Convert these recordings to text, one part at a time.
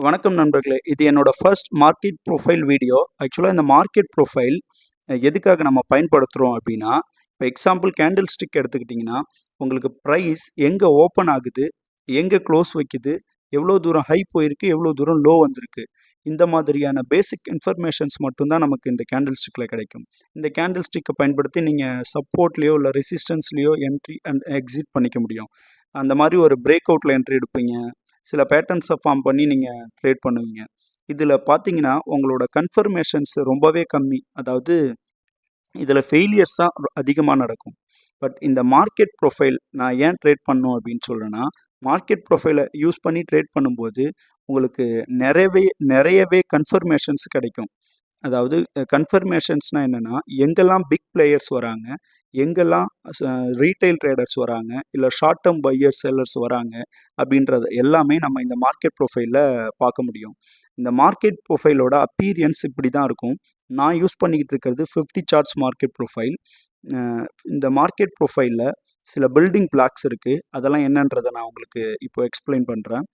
வணக்கம் நண்பர்களே. இது என்னோட ஃபர்ஸ்ட் மார்க்கெட் ப்ரொஃபைல் வீடியோ. ஆக்சுவலா இந்த மார்க்கெட் ப்ரொஃபைல் எதுக்காக நம்ம பயன்படுத்துறோம் அப்டின்னா, இப்போ எக்ஸாம்பிள் கேண்டில் ஸ்டிக் எடுத்துக்கிட்டிங்கன்னா, உங்களுக்கு ப்ரைஸ் எங்க ஓப்பன் ஆகுது, எங்க க்ளோஸ் வைக்குது, எவ்வளோ தூரம் ஹை போயிருக்கு, எவ்வளோ தூரம் லோ வந்திருக்கு. இந்த மாதிரியான பேசிக் இன்ஃபர்மேஷன்ஸ் மட்டும் தான் நமக்கு இந்த கேண்டில் ஸ்டிக்ல கிடைக்கும். இந்த கேண்டில் ஸ்டிக்க பயன்படுத்தி நீங்க சப்போர்ட்லயோ, இல்ல ரெசிஸ்டன்ஸ்லயோ என்ட்ரி அண்ட் எக்ஸிட் பண்ணிக்க முடியும். அந்த மாரி ஒரு பிரேக் அவுட்ல என்ட்ரி எடுப்பீங்க. சில பேட்டர்ன்ஸை ஃபார்ம் பண்ணி நீங்கள் ட்ரேட் பண்ணுவீங்க. இதில் பார்த்தீங்கன்னா உங்களோட கன்ஃபர்மேஷன்ஸ் ரொம்பவே கம்மி. அதாவது இதில் ஃபெயிலியர்ஸ் தான் அதிகமாக நடக்கும். பட் இந்த மார்க்கெட் ப்ரொஃபைல் நான் ஏன் ட்ரேட் பண்ணணும் அப்படின்னு சொல்கிறேன்னா, மார்க்கெட் ப்ரொஃபைலை யூஸ் பண்ணி ட்ரேட் பண்ணும்போது உங்களுக்கு நிறையவே கன்ஃபர்மேஷன்ஸ் கிடைக்கும். அதாவது கன்ஃபர்மேஷன்ஸ்னால் என்னென்னா, எங்கெல்லாம் பிக் பிளேயர்ஸ் வராங்க, எங்கெல்லாம் ரீட்டைல் ட்ரேடர்ஸ் வராங்க, இல்லை ஷார்ட் டேர்ம் பையர்ஸ் செல்லர்ஸ் வராங்க அப்படின்றது எல்லாமே நம்ம இந்த மார்க்கெட் ப்ரொஃபைலில் பார்க்க முடியும். இந்த மார்க்கெட் ப்ரொஃபைலோட அப்பீரியன்ஸ் இப்படி தான் இருக்கும். நான் யூஸ் பண்ணிக்கிட்டு இருக்கிறது 50 சார்ட்ஸ் மார்க்கெட் ப்ரொஃபைல். இந்த மார்க்கெட் ப்ரொஃபைலில் சில பில்டிங் பிளாக்ஸ் இருக்குது. அதெல்லாம் என்னன்றதை நான் உங்களுக்கு இப்போ எக்ஸ்பிளைன் பண்ணுறேன்.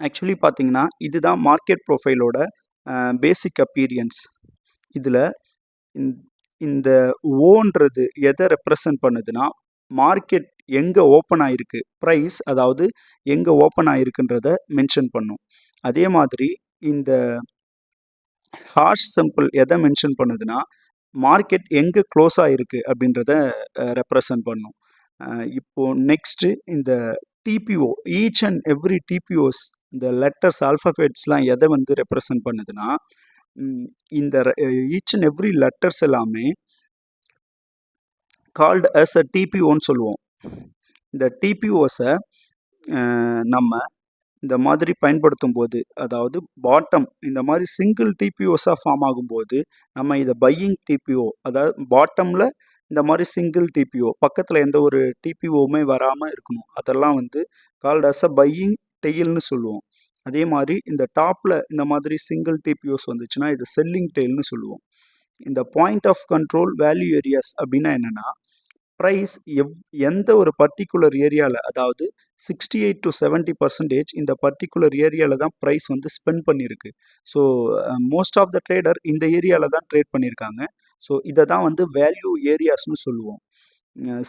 ஆக்சுவலி பார்த்தீங்கன்னா, இதுதான் மார்க்கெட் ப்ரொஃபைலோட பேசிக் அப்பீரியன்ஸ். இதில் இந்த ஓன்றது எதை ரெப்ரசன்ட் பண்ணுதுன்னா, மார்க்கெட் எங்கே ஓப்பன் ஆகிருக்கு, ப்ரைஸ் அதாவது எங்கே ஓப்பன் ஆகிருக்குன்றத மென்ஷன் பண்ணும். அதே மாதிரி இந்த ஹாஷ் சிம்பிள் எதை மென்ஷன் பண்ணுதுன்னா, மார்க்கெட் எங்கே க்ளோஸ் ஆகிருக்கு அப்படின்றத ரெப்ரசன்ட் பண்ணும். இப்போது நெக்ஸ்ட்டு இந்த TPO, each and every DPOs, இந்த லெட்டர்ஸ் ஆல்ஃபபெட்ஸ்லாம் எதை ரெப்ரசன்ட் பண்ணுதுன்னா, இந்த ஈச் அண்ட் எவ்ரி லெட்டர்ஸ் எல்லாமே கால்டு அஸ் அ டிபிஓன்னு சொல்லுவோம். இந்த டிபிஓஸை நம்ம இந்த மாதிரி பயன்படுத்தும் போது, அதாவது பாட்டம் இந்த மாதிரி சிங்கிள் டிபிஓஸாக ஃபார்ம் ஆகும்போது நம்ம இதை பையிங் டிபிஓ, அதாவது பாட்டமில் இந்த மாதிரி சிங்கிள் டிபிஓ பக்கத்தில் எந்த ஒரு டிபிஓவுமே வராமல் இருக்கணும். அதெல்லாம் கால்டு அஸ் அ பையிங் டெயில்னு சொல்லுவோம். அதே மாதிரி இந்த டாப்பில் இந்த மாதிரி சிங்கிள் டிபிஓஸ் வந்துச்சுன்னா இது செல்லிங் டெயில்னு சொல்லுவோம். இந்த point of control value areas அப்படின்னா என்னென்னா, ப்ரைஸ் எந்த ஒரு பர்டிகுலர் ஏரியாவில், அதாவது 68 to 70% இந்த பர்டிகுலர் ஏரியாவில் தான் ப்ரைஸ் ஸ்பெண்ட் பண்ணியிருக்கு. So most of the trader இந்த ஏரியாவில் தான் ட்ரேட் பண்ணியிருக்காங்க. ஸோ இதை தான் வேல்யூ ஏரியாஸ்னு சொல்லுவோம்.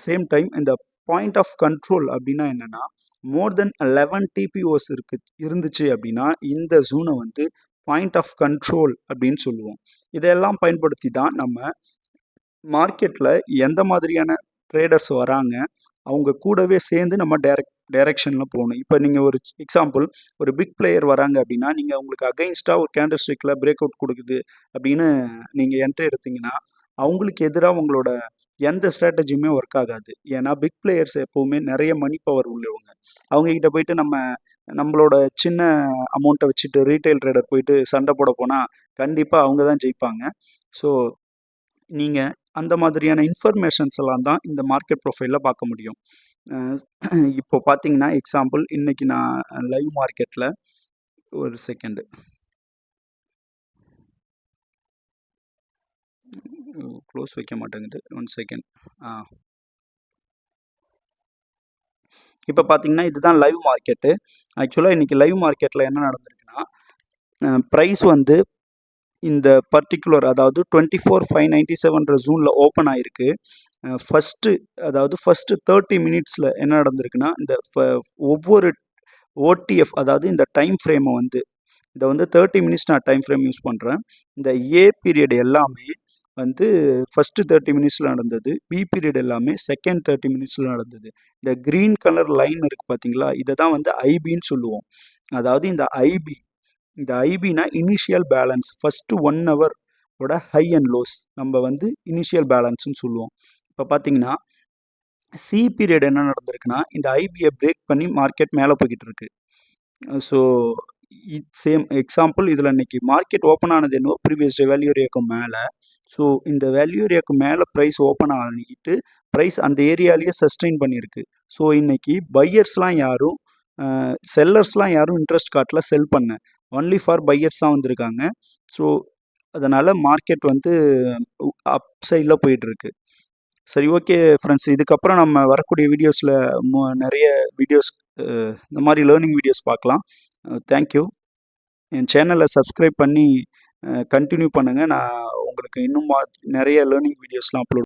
சேம் டைம் இந்த பாயிண்ட் ஆஃப் கண்ட்ரோல் அப்படின்னா என்னென்னா, மோர் தென் 11 டிபிஓஸ் இருந்துச்சு அப்படின்னா இந்த ஜூனை பாயிண்ட் ஆஃப் கண்ட்ரோல் அப்படின்னு சொல்லுவோம். இதெல்லாம் பயன்படுத்தி தான் நம்ம மார்க்கெட்டில் எந்த மாதிரியான ட்ரேடர்ஸ் வராங்க, அவங்க கூடவே சேர்ந்து நம்ம டைரெக்ஷனில் போகணும். இப்போ நீங்கள் ஒரு எக்ஸாம்பிள், ஒரு பிக் பிளேயர் வராங்க அப்படின்னா, நீங்கள் உங்களுக்கு அகைன்ஸ்டாக ஒரு கேண்டில் ஸ்டிக்கில் பிரேக் அவுட் கொடுக்குது அப்படின்னு நீங்கள் என்ட்ரி எடுத்தீங்கன்னா, அவங்களுக்கு எதிராக உங்களோட எந்த ஸ்ட்ராட்டஜியுமே ஒர்க் ஆகாது. ஏன்னா பிக் பிளேயர்ஸ் எப்போவுமே நிறைய மணி பவர் உள்ளவங்க. அவங்கக்கிட்ட போயிட்டு நம்மளோட சின்ன அமௌண்ட்டை வச்சுட்டு ரீட்டைல் ட்ரேடர் போயிட்டு சண்டை போட போனால் கண்டிப்பாக அவங்க தான் ஜெயிப்பாங்க. ஸோ நீங்கள் அந்த மாதிரியான இன்ஃபர்மேஷன்ஸ் எல்லாம் தான் இந்த மார்க்கெட் ப்ரொஃபைலில் பார்க்க முடியும். இப்போ பார்த்தீங்கன்னா எக்ஸாம்பிள், இன்றைக்கி நான் லைவ் மார்க்கெட்டில் ஒரு செகண்டு க்ளோஸ் வைக்க மாட்டேங்குது, 1 செகண்ட். இப்போ பார்த்தீங்கன்னா இதுதான் லைவ் மார்க்கெட்டு. ஆக்சுவலாக இன்றைக்கி லைவ் மார்க்கெட்டில் என்ன நடந்திருக்குன்னா, ப்ரைஸ் இந்த பர்டிகுலர், அதாவது 24,597 ஜூனில் ஓப்பன் ஆகிருக்கு. ஃபஸ்ட்டு 30 மினிட்ஸில் என்ன நடந்திருக்குன்னா, இந்த ஒவ்வொரு ஓடிஎஃப், அதாவது இந்த டைம் ஃப்ரேமை இதை 30 மினிட்ஸ் நான் டைம் ஃப்ரேம் யூஸ் பண்ணுறேன். இந்த ஏ பீரியட் எல்லாமே ஃபஸ்ட்டு 30 மினிட்ஸில் நடந்தது. பி பீரியட் எல்லாமே செகண்ட் 30 மினிட்ஸில் நடந்தது. இந்த க்ரீன் கலர் லைன் இருக்குது பார்த்தீங்களா, இதை தான் ஐபின்னு சொல்லுவோம். அதாவது இந்த ஐபினா இனிஷியல் பேலன்ஸ், ஃபஸ்ட்டு 1 ஹவரோட ஹை அண்ட் லோஸ் நம்ம இனிஷியல் பேலன்ஸ்னு சொல்லுவோம். இப்போ பார்த்தீங்கன்னா சி பீரியட் என்ன நடந்திருக்குன்னா, இந்த ஐபியை பிரேக் பண்ணி மார்க்கெட் மேலே போய்கிட்டு இருக்கு. ஸோ சேம் எக்ஸாம்பிள், இதில் இன்றைக்கி மார்க்கெட் ஓப்பன் ஆனது என்னவோ ப்ரீவியஸ் டே வேல்யூ ஏரியாவுக்கு மேலே. ஸோ இந்த வேல்யூ ஏரியாவுக்கு மேலே ப்ரைஸ் ஓப்பன் ஆகிட்டு ப்ரைஸ் அந்த ஏரியாலேயே சஸ்டெயின் பண்ணியிருக்கு. ஸோ இன்றைக்கி பையர்ஸ்லாம் யாரும் செல்லர்ஸ்லாம் யாரும் இன்ட்ரெஸ்ட் காட்டல செல் பண்ண, ஒன்லி ஃபார் பையர்ஸ் தான் வந்திருக்காங்க. ஸோ அதனால் மார்க்கெட் அப் சைடில் போயிட்டுருக்கு. சரி, ஓகே ஃப்ரெண்ட்ஸ், இதுக்கப்புறம் நம்ம வரக்கூடிய வீடியோஸில் நிறைய வீடியோஸ் இந்த மாதிரி லேர்னிங் வீடியோஸ் பார்க்கலாம். தேங்க்யூ. என் சேனலை சப்ஸ்கிரைப் பண்ணி கன்டினியூ பண்ணுங்கள். நான் உங்களுக்கு இன்னும் நிறைய லேர்னிங் வீடியோஸ்லாம் அப்லோட்